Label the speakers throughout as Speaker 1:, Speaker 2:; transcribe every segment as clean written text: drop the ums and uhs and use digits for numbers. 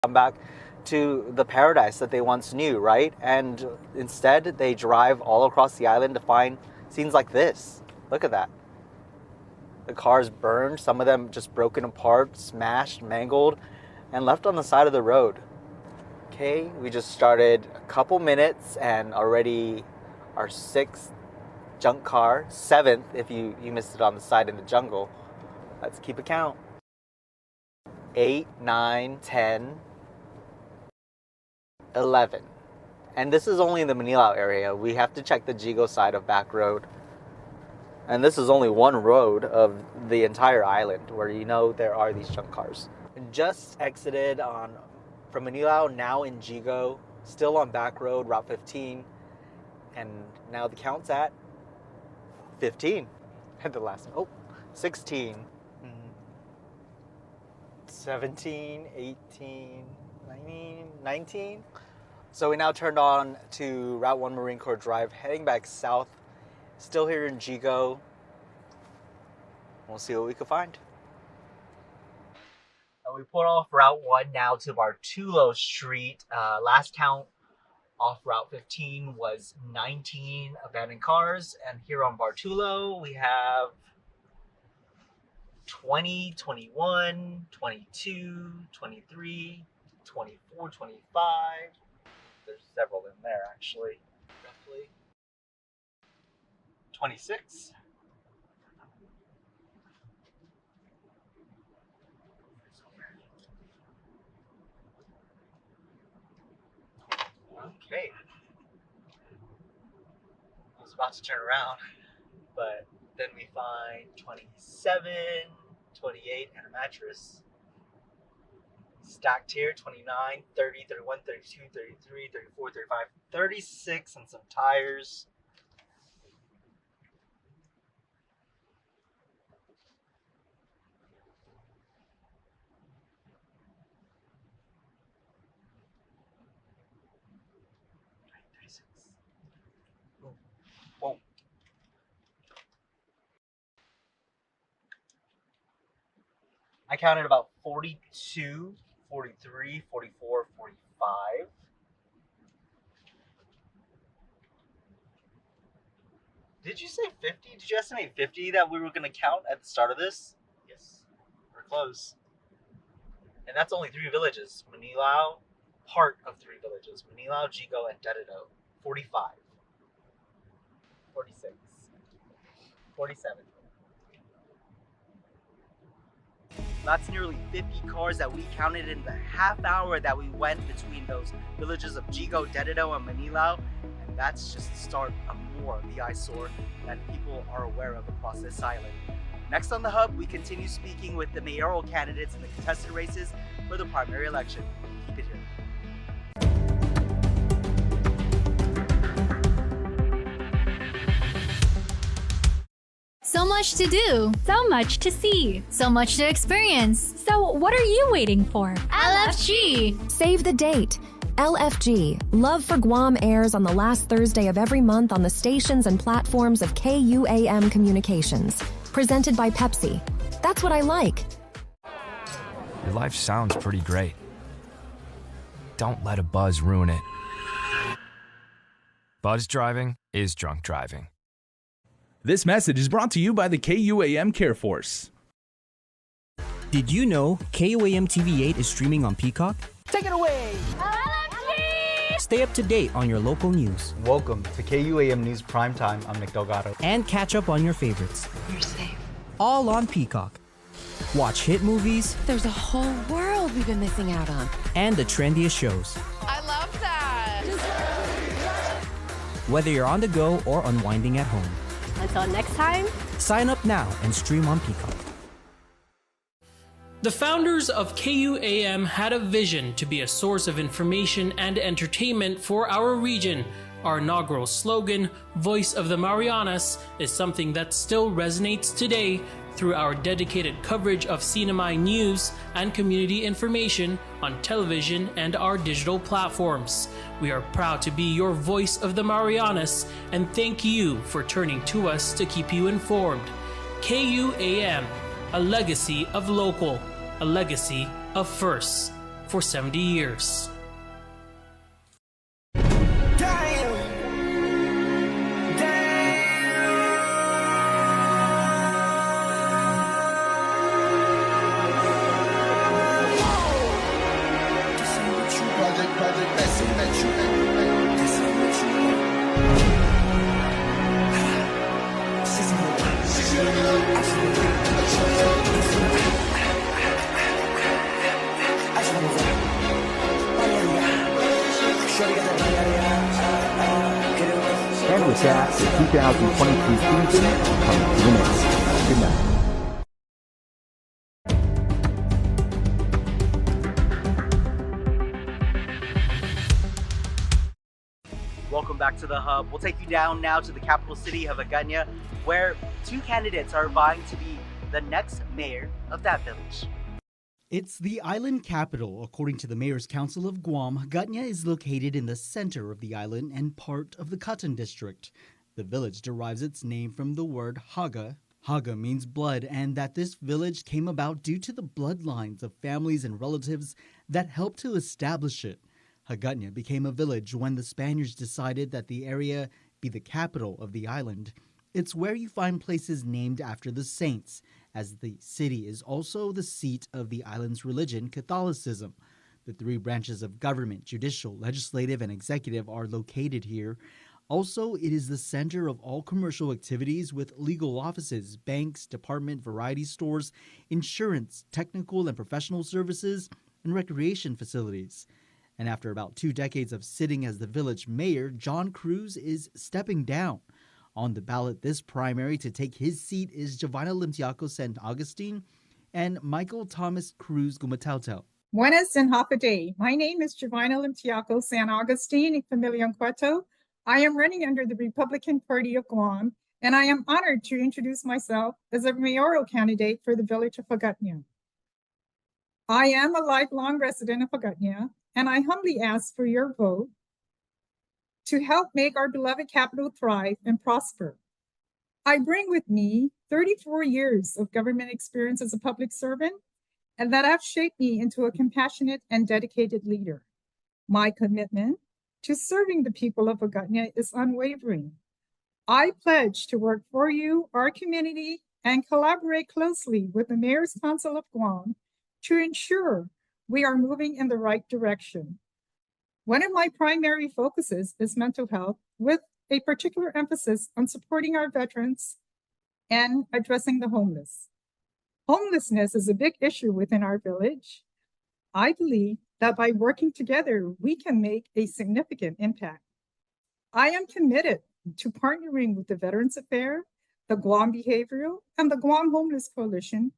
Speaker 1: come back to the paradise that they once knew, right? And instead, they drive all across the island to find scenes like this. Look at that. The cars burned, some of them just broken apart, smashed, mangled, and left on the side of the road. Okay, we just started a couple minutes and already our 6th junk car, 7th if you missed it on the side in the jungle. Let's keep a count. 8, 9, 10, 11. And this is only in the Manilao area. We have to check the Jigo side of back road. And this is only one road of the entire island where you know there are these junk cars. Just exited from Manilao, now in Jigo, still on back road, Route 15. And now the count's at 15. Had the last, 16. 17, 18, 19. So we now turned on to Route 1 Marine Corps Drive, heading back south. Still here in Jigo. We'll see what we can find. We pulled off Route 1 now to Bartulo Street. Last count off Route 15 was 19 abandoned cars. And here on Bartulo, we have 20, 21, 22, 23, 24, 25. There's several in there actually. Roughly 26. Okay. I was about to turn around, but then we find 27, 28, and a mattress. Stacked here, 29, 30, 31, 32, 33, 34, 35, 36, and some tires. Whoa. I counted about 42, 43, 44, 45. Did you say 50? Did you estimate 50 that we were going to count at the start of this? Yes. We're close. And that's only 3 villages. Manilao, part of 3 villages. Manilao, Jigo, and Dededo. 45. 46. 47. That's nearly 50 cars that we counted in the half hour that we went between those villages of Jigo, Dededo, and Manilao. And that's just the start of more of the eyesore that people are aware of across this island. Next on The Hub, we continue speaking with the mayoral candidates in the contested races for the primary election. Keep it here.
Speaker 2: So much to do.
Speaker 3: So much to see.
Speaker 2: So much to experience.
Speaker 3: So what are you waiting for?
Speaker 2: LFG!
Speaker 4: Save the date. LFG, Love for Guam airs on the last Thursday of every month on the stations and platforms of KUAM Communications. Presented by Pepsi. That's what I like.
Speaker 5: Your life sounds pretty great. Don't let a buzz ruin it. Buzz driving is drunk driving.
Speaker 6: This message is brought to you by the KUAM Care Force.
Speaker 7: Did you know KUAM TV8 is streaming on Peacock?
Speaker 1: Take it away!
Speaker 7: Stay up to date on your local news.
Speaker 1: Welcome to KUAM News Primetime. I'm Nick Delgado.
Speaker 7: And catch up on your favorites.
Speaker 8: You're safe.
Speaker 7: All on Peacock. Watch hit movies.
Speaker 8: There's a whole world we've been missing out on.
Speaker 7: And the trendiest shows.
Speaker 8: I love that.
Speaker 7: Whether you're on the go or unwinding at home.
Speaker 3: Until next time,
Speaker 7: sign up now and stream on Peacock.
Speaker 9: The founders of KUAM had a vision to be a source of information and entertainment for our region. Our inaugural slogan, Voice of the Marianas, is something that still resonates today through our dedicated coverage of CNMI news and community information on television and our digital platforms. We are proud to be your Voice of the Marianas and thank you for turning to us to keep you informed. KUAM, a legacy of local, a legacy of firsts. for 70 years.
Speaker 10: And with that, the 2022 season comes to an end. Good night.
Speaker 1: Welcome back to the Hub. We'll take you down now to the capital city of Hagatna, where two candidates are vying to be the next mayor of that village.
Speaker 11: It's the island capital. According to the Mayor's Council of Guam, Hagatna is located in the center of the island and part of the Cotton District. The village derives its name from the word Haga. Haga means blood, and that this village came about due to the bloodlines of families and relatives that helped to establish it. Hagatna became a village when the Spaniards decided that the area be the capital of the island. It's where you find places named after the saints, as the city is also the seat of the island's religion, Catholicism. The three branches of government, judicial, legislative, and executive, are located here. Also, it is the center of all commercial activities with legal offices, banks, department, variety stores, insurance, technical and professional services, and recreation facilities. And after about 2 decades of sitting as the village mayor, John Cruz is stepping down. On the ballot this primary to take his seat is Giovanna Limtiaco San Agustin and Michael Thomas Cruz Gumatautel.
Speaker 12: Buenas and half a day. My name is Giovanna Limtiaco San Agustin, Familia Cueto. I am running under the Republican Party of Guam, and I am honored to introduce myself as a mayoral candidate for the village of Hagatna. I am a lifelong resident of Hagatna, and I humbly ask for your vote to help make our beloved capital thrive and prosper. I bring with me 34 years of government experience as a public servant, and that have shaped me into a compassionate and dedicated leader. My commitment to serving the people of Hagatna is unwavering. I pledge to work for you, our community, and collaborate closely with the Mayor's Council of Guam to ensure we are moving in the right direction. One of my primary focuses is mental health, with a particular emphasis on supporting our veterans and addressing the homeless. Homelessness is a big issue within our village. I believe that by working together, we can make a significant impact. I am committed to partnering with the Veterans Affairs, the Guam Behavioral, and the Guam Homeless Coalition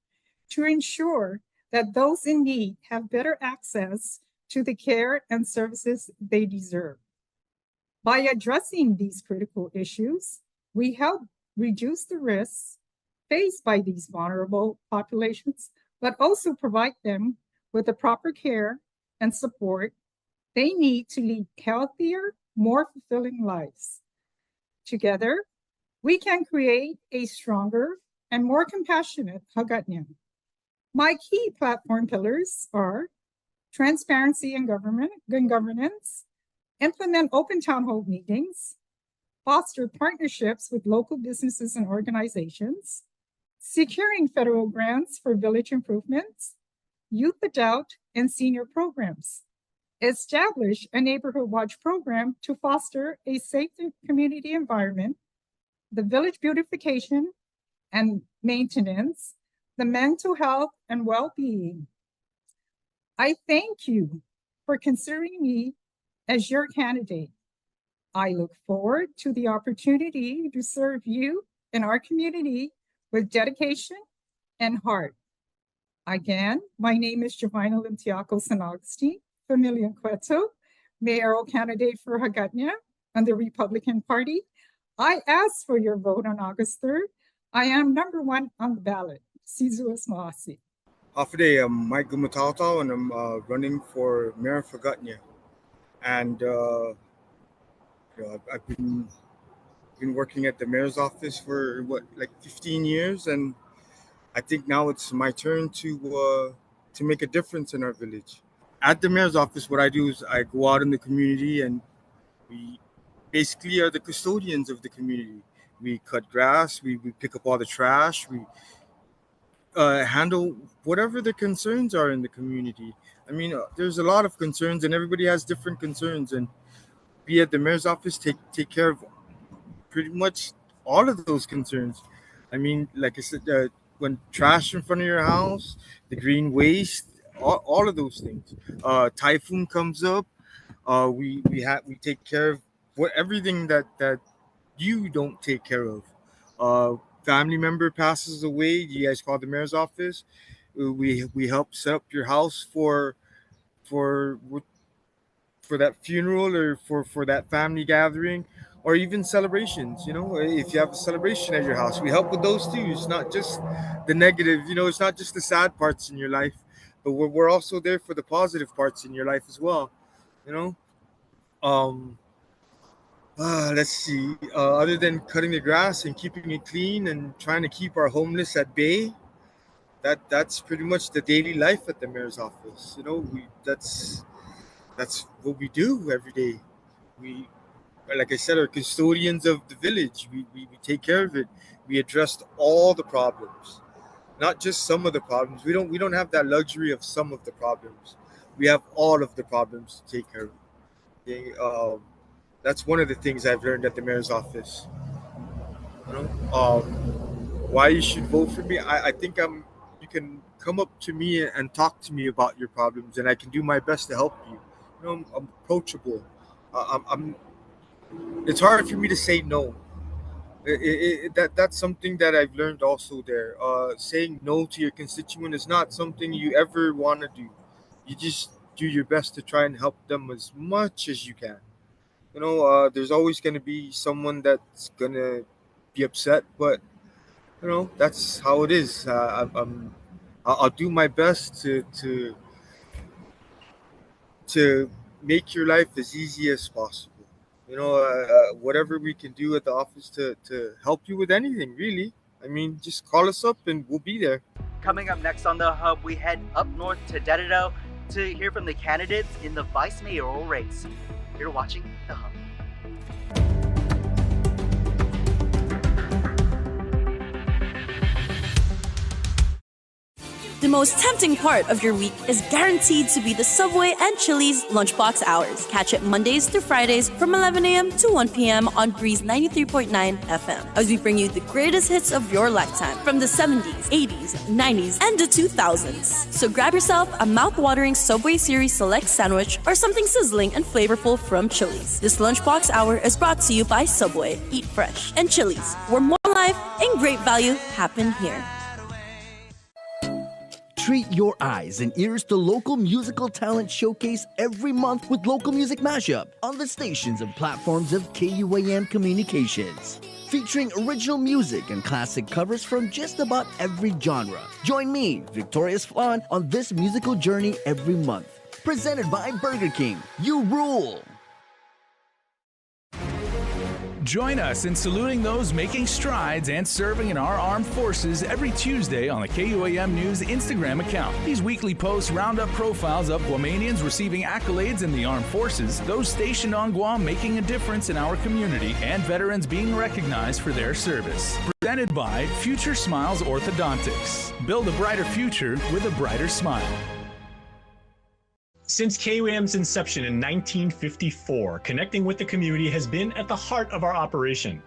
Speaker 12: to ensure that those in need have better access to the care and services they deserve. By addressing these critical issues, we help reduce the risks faced by these vulnerable populations, but also provide them with the proper care and support they need to lead healthier, more fulfilling lives. Together, we can create a stronger and more compassionate Hagatna. My key platform pillars are transparency in governance, implement open town hall meetings, foster partnerships with local businesses and organizations, securing federal grants for village improvements, youth adult and senior programs, establish a neighborhood watch program to foster a safe community environment, the village beautification and maintenance, the mental health and well-being. I thank you for considering me as your candidate. I look forward to the opportunity to serve you and our community with dedication and heart. Again, my name is Giovanna Limtiaco San Agustin, Familia Cueto, mayoral candidate for Hagatna and the Republican Party. I ask for your vote on August 3rd. I am number 1 on the ballot. Sizuas Maasi.
Speaker 13: Today, I'm Mike Gumatautal, and I'm running for mayor of Hagatna. And I've been working at the mayor's office for 15 years, and I think now it's my turn to make a difference in our village. at the mayor's office, what I do is I go out in the community, and we basically are the custodians of the community. We cut grass, we pick up all the trash, we handle whatever the concerns are in the community. I mean, there's a lot of concerns, and everybody has different concerns. And we at the mayor's office take care of pretty much all of those concerns. I mean, like I said, when trash in front of your house, the green waste, all of those things. Typhoon comes up, we take care of everything that you don't take care of. Family member passes away, you guys call the mayor's office. We help set up your house for that funeral, or for that family gathering, or even celebrations. You know, if you have a celebration at your house, we help with those too. It's not just the negative, you know, it's not just the sad parts in your life, but we're also there for the positive parts in your life as well, you know. Let's see, other than cutting the grass and keeping it clean and trying to keep our homeless at bay, that's pretty much the daily life at the mayor's office. You know, that's what we do every day. We, like I said, are custodians of the village. We take care of it. We addressed all the problems, not just some of the problems. We don't have that luxury of some of the problems. We have all of the problems to take care of. Okay? That's one of the things I've learned at the mayor's office. You know, why you should vote for me? I think you can come up to me and talk to me about your problems, and I can do my best to help you. You know, I'm approachable. It's hard for me to say no. That's something that I've learned also there. Saying no to your constituent is not something you ever want to do. You just do your best to try and help them as much as you can. You know, there's always going to be someone that's going to be upset, but, you know, that's how it is. I'll do my best to make your life as easy as possible. You know, whatever we can do at the office to help you with anything, really. I mean, just call us up and we'll be there.
Speaker 1: Coming up next on The Hub, we head up north to Dededo to hear from the candidates in the vice mayoral race. You're watching The Hub.
Speaker 14: The most tempting part of your week is guaranteed to be the Subway and Chili's lunchbox hours. Catch it Mondays through Fridays from 11 a.m. to 1 p.m. on Breeze 93.9 FM as we bring you the greatest hits of your lifetime from the 70s, 80s, 90s, and the 2000s. So grab yourself a mouth-watering Subway Series Select sandwich or something sizzling and flavorful from Chili's. This lunchbox hour is brought to you by Subway, Eat Fresh, and Chili's, where more life and great value happen here.
Speaker 15: Treat your eyes and ears to local musical talent showcase every month with Local Music Mashup on the stations and platforms of KUAM Communications. Featuring original music and classic covers from just about every genre. Join me, Victorious Flan, on this musical journey every month. Presented by Burger King. You rule!
Speaker 6: Join us in saluting those making strides and serving in our armed forces every Tuesday on the KUAM News Instagram account. These weekly posts round up profiles of Guamanians receiving accolades in the armed forces, those stationed on Guam making a difference in our community, and veterans being recognized for their service. Presented by Future Smiles Orthodontics. Build a brighter future with a brighter smile.
Speaker 16: Since KUAM's inception in 1954, connecting with the community has been at the heart of our operation.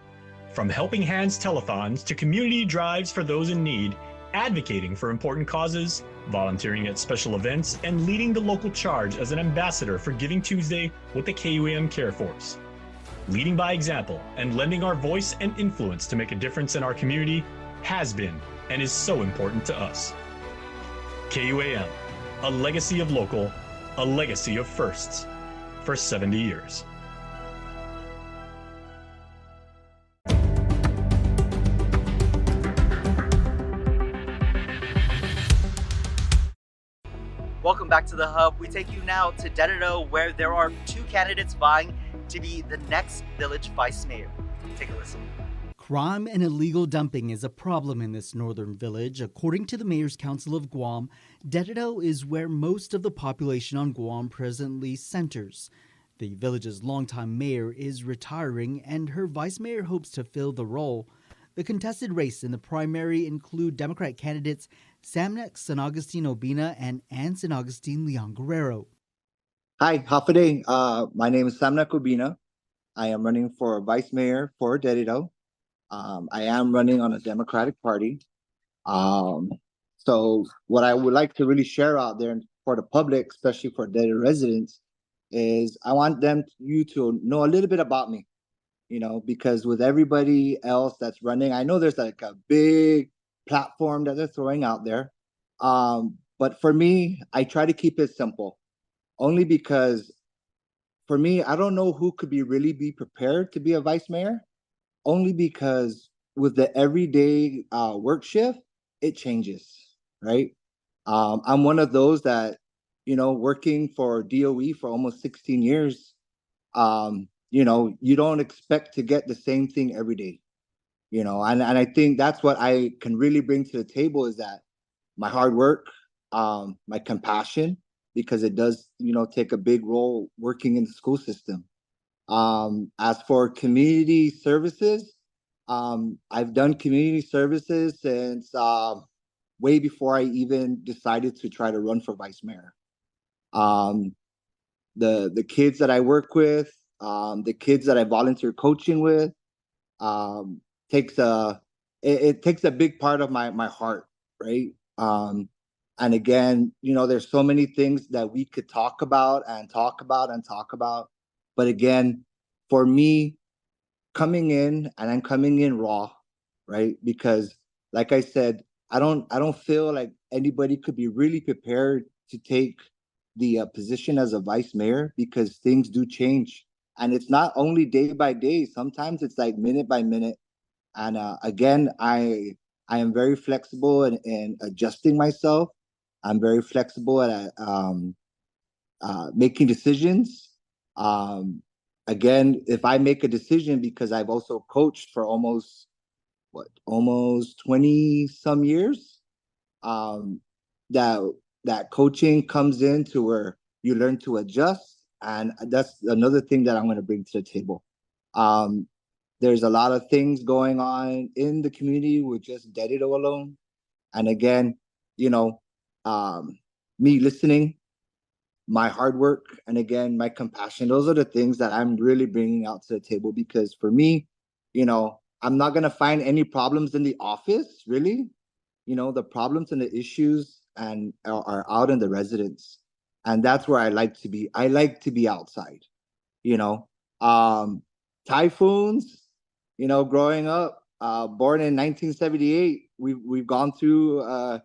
Speaker 16: From Helping Hands telethons to community drives for those in need, advocating for important causes, volunteering at special events, and leading the local charge as an ambassador for Giving Tuesday with the KUAM Care Force. Leading by example and lending our voice and influence to make a difference in our community has been and is so important to us. KUAM, a legacy of local, a legacy of firsts for 70 years.
Speaker 1: Welcome back to The Hub. We take you now to Dededo, where there are two candidates vying to be the next village vice mayor. Take a listen.
Speaker 11: Crime and illegal dumping is a problem in this northern village. According to the Mayor's Council of Guam, Dededo is where most of the population on Guam presently centers. The village's longtime mayor is retiring, and her vice mayor hopes to fill the role. The contested race in the primary include Democrat candidates Samnek San Agustin Obina and Ann San Agustin Leon Guerrero.
Speaker 17: Hi, Hafaday. My name is Samnek Obina. I am running for vice mayor for Dededo. I am running on a Democratic Party. So what I would like to really share out there for the public, especially for Dededo residents, is I want you to know a little bit about me, because with everybody else that's running, I know there's like a big platform that they're throwing out there. But for me, I try to keep it simple, only because for me, I don't know who could really be prepared to be a vice mayor, only because with the everyday work shift, it changes, right? I'm one of those that, working for DOE for almost 16 years, you don't expect to get the same thing every day, and I think that's what I can really bring to the table is that my hard work, my compassion, because it does, take a big role working in the school system. As for community services, I've done community services since way before I even decided to try to run for vice mayor. The kids that I work with, the kids that I volunteer coaching with, takes a big part of my heart, right? And again, there's so many things that we could talk about and talk about and talk about. But again, for me, coming in, and I'm coming in raw, right? Because like I said, I don't feel like anybody could be really prepared to take the position as a vice mayor, because things do change. And it's not only day by day. Sometimes it's like minute by minute. And again, I am very flexible in adjusting myself. I'm very flexible at making decisions. Again, if I make a decision, because I've also coached for almost 20 some years, that coaching comes in to where you learn to adjust. And that's another thing that I'm going to bring to the table. There's a lot of things going on in the community with just Dededo alone. And again, me listening, my hard work, and again, my compassion, those are the things that I'm really bringing out to the table. Because for me, I'm not going to find any problems in the office, really. The problems and the issues are out in the residents. And that's where I like to be. I like to be outside, typhoons, growing up, born in 1978, we've gone through,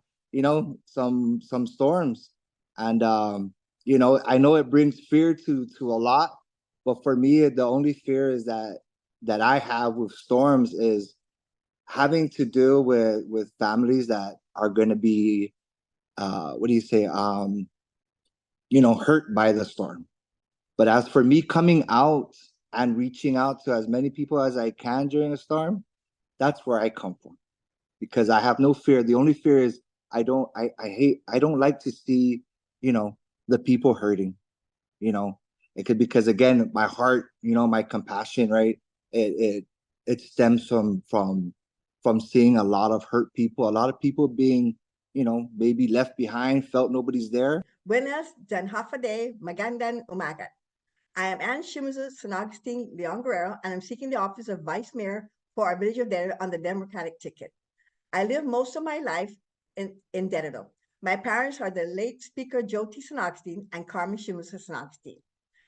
Speaker 17: some storms. And, I know it brings fear to a lot, but for me, the only fear is that I have with storms is having to deal with families that are going to be, hurt by the storm. But as for me coming out and reaching out to as many people as I can during a storm, that's where I come from, because I have no fear. The only fear is I don't like to see, the people hurting, it could, because again, my heart, my compassion, right? It stems from seeing a lot of hurt people, a lot of people being, maybe left behind, felt nobody's there.
Speaker 18: Buenas, Jan Hafaday, Magandan Umagat. I am Ann Shimazu San Agustin Leon Guerrero, and I'm seeking the office of Vice Mayor for our village of Dededo on the Democratic ticket. I lived most of my life in Dededo. My parents are the late Speaker Jyoti San Agustin and Carmen Shimazu San Agustin.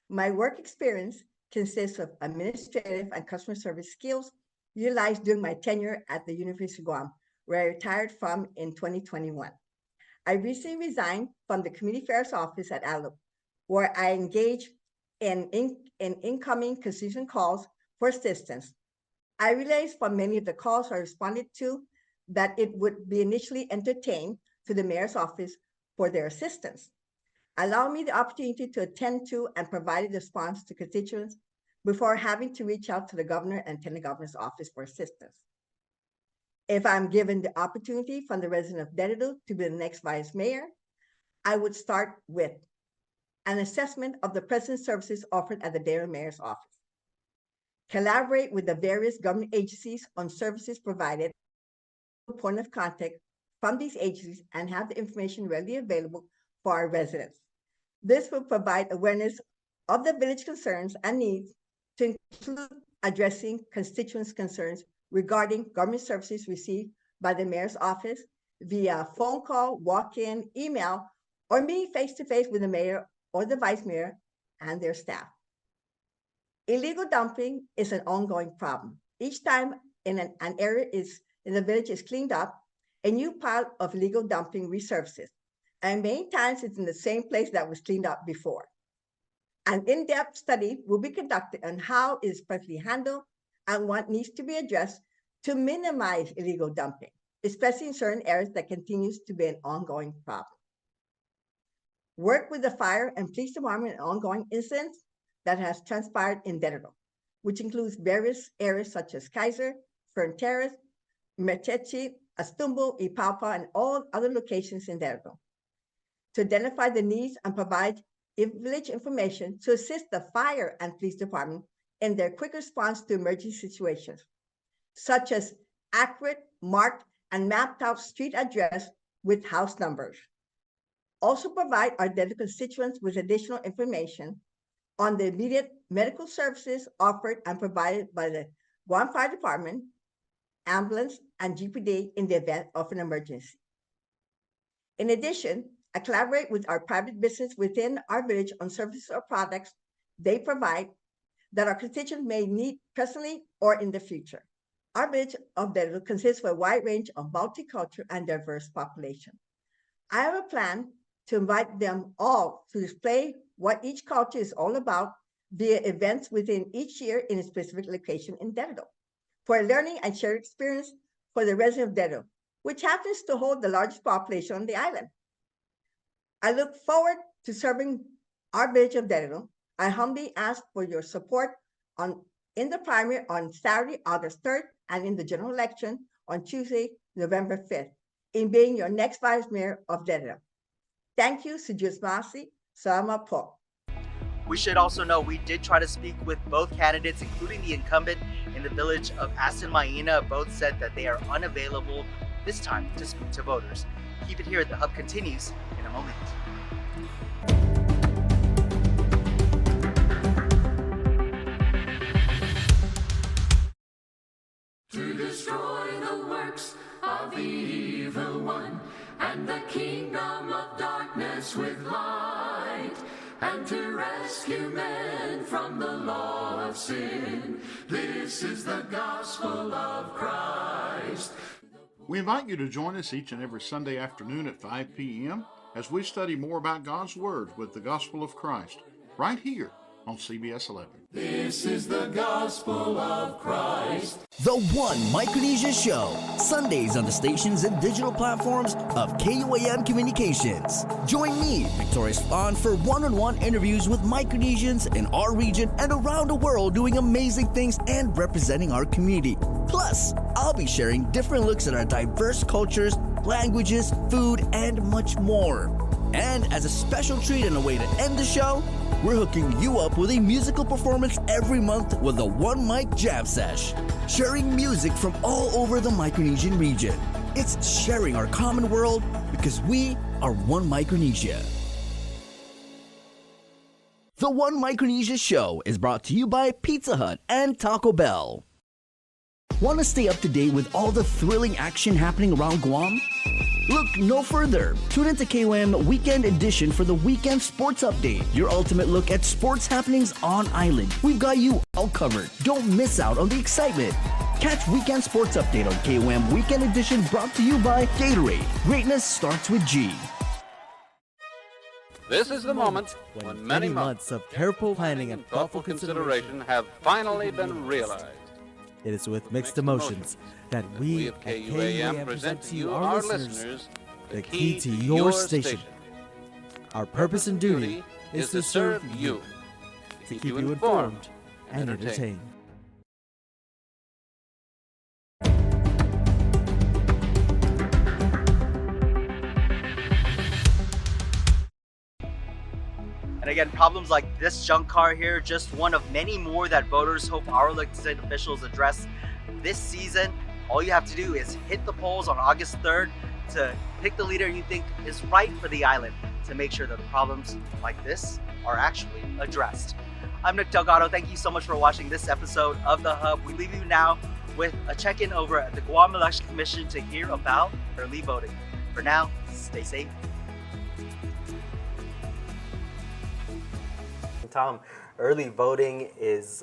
Speaker 18: My work experience consists of administrative and customer service skills utilized during my tenure at the University of Guam, where I retired from in 2021. I recently resigned from the Community Affairs Office at ALUP, where I engage in incoming constituent calls for assistance. I realized from many of the calls I responded to that it would be initially entertained to the mayor's office for their assistance. Allow me the opportunity to attend to and provide a response to constituents before having to reach out to the governor and attend the governor's office for assistance. If I'm given the opportunity from the resident of Dededo to be the next vice mayor, I would start with an assessment of the present services offered at the Dededo mayor's office. Collaborate with the various government agencies on services provided, point of contact from these agencies, and have the information readily available for our residents. This will provide awareness of the village concerns and needs to include addressing constituents' concerns regarding government services received by the mayor's office via phone call, walk-in, email, or meeting face-to-face with the mayor or the vice mayor and their staff. Illegal dumping is an ongoing problem. Each time an area in the village is cleaned up, a new pile of illegal dumping resurfaces, and many times it's in the same place that was cleaned up before. An in-depth study will be conducted on how it is presently handled and what needs to be addressed to minimize illegal dumping, especially in certain areas that continues to be an ongoing problem. Work with the fire and police department on ongoing incidents that has transpired in Dededo, which includes various areas such as Kaiser, Fern Terrace, Metechi, Astumbo, Ipapa, and all other locations in Dededo, to identify the needs and provide village information to assist the fire and police department in their quick response to emergency situations, such as accurate, marked, and mapped out street address with house numbers. Also provide our Dededo constituents with additional information on the immediate medical services offered and provided by the Guam Fire Department, ambulance, and GPD in the event of an emergency. In addition, I collaborate with our private business within our village on services or products they provide that our constituents may need presently or in the future. Our village of Dededo consists of a wide range of multicultural and diverse population. I have a plan to invite them all to display what each culture is all about via events within each year in a specific location in Dededo for a learning and shared experience for the residents of Dededo, which happens to hold the largest population on the island. I look forward to serving our village of Dededo. I humbly ask for your support in the primary on Saturday, August 3rd, and in the general election on Tuesday, November 5th, in being your next vice mayor of Dededo. Thank you, Sujus Masi, Salamat po.
Speaker 1: We should also know we did try to speak with both candidates, including the incumbent in the village of Asin Maina. Both said that they are unavailable this time to speak to voters. Keep it here. The Hub continues in a moment.
Speaker 19: To destroy the works of the evil one and the kingdom of darkness with light, and to rescue men from the law of sin. This is the gospel of Christ.
Speaker 20: We invite you to join us each and every Sunday afternoon at 5 p.m. as we study more about God's Word with the gospel of Christ, right here on CBS 11.
Speaker 19: This is the gospel of Christ.
Speaker 15: The One Micronesia Show, Sundays on the stations and digital platforms of KUAM Communications. Join me, Victoria Spahn, for one-on-one interviews with Micronesians in our region and around the world doing amazing things and representing our community. Plus, I'll be sharing different looks at our diverse cultures, languages, food, and much more. And as a special treat and a way to end the show, we're hooking you up with a musical performance every month with a One Mic Jam Sesh, sharing music from all over the Micronesian region. It's sharing our common world because we are One Micronesia. The One Micronesia Show is brought to you by Pizza Hut and Taco Bell. Want to stay up to date with all the thrilling action happening around Guam? Look no further. Tune into KUAM Weekend Edition for the Weekend Sports Update, your ultimate look at sports happenings on island. We've got you all covered. Don't miss out on the excitement. Catch Weekend Sports Update on KUAM Weekend Edition, brought to you by Gatorade. Greatness starts with G.
Speaker 21: This is the moment when many months of careful planning and thoughtful consideration have finally been realized.
Speaker 22: It is with mixed emotions that we at KUAM present to you, our listeners, the key to your station. Our purpose and duty is to serve you, to keep you informed, and entertain.
Speaker 1: And again, problems like this junk car here, just one of many more that voters hope our elected officials address this season. All you have to do is hit the polls on August 3rd to pick the leader you think is right for the island, to make sure that the problems like this are actually addressed. I'm Nick Delgado. Thank you so much for watching this episode of The Hub. We leave you now with a check-in over at the Guam Election Commission to hear about early voting. For now, stay safe. Tom, early voting is